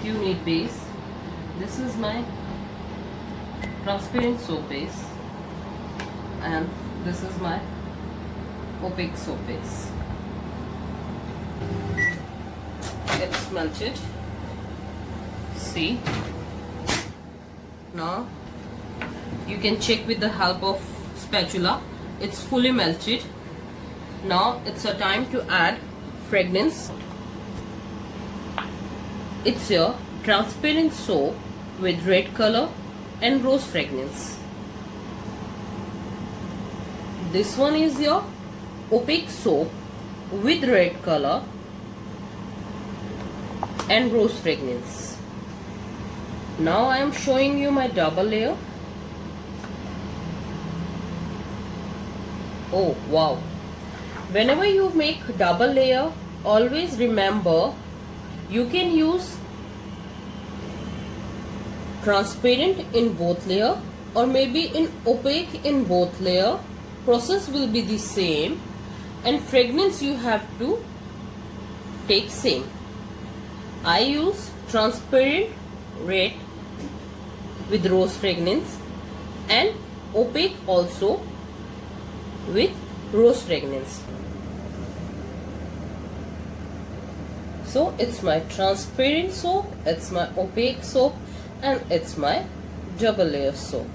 you need base. This is my transparent soap base, and this is my opaque soap base. It's melted. See, now you can check with the help of spatula. It's fully melted. Now it's a time to add fragrance. It's your transparent soap with red color and rose fragrance. This one is your opaque soap with red color and rose fragrance. Now I am showing you my double layer. Oh wow! Whenever you make double layer, always remember you can use transparent in both layer or maybe in opaque in both layer. Process will be the same and fragrance you have to take same. I use transparent red with rose fragrance and opaque also with rose fragrance. So it's my transparent soap, it's my opaque soap, and it's my double layer soap.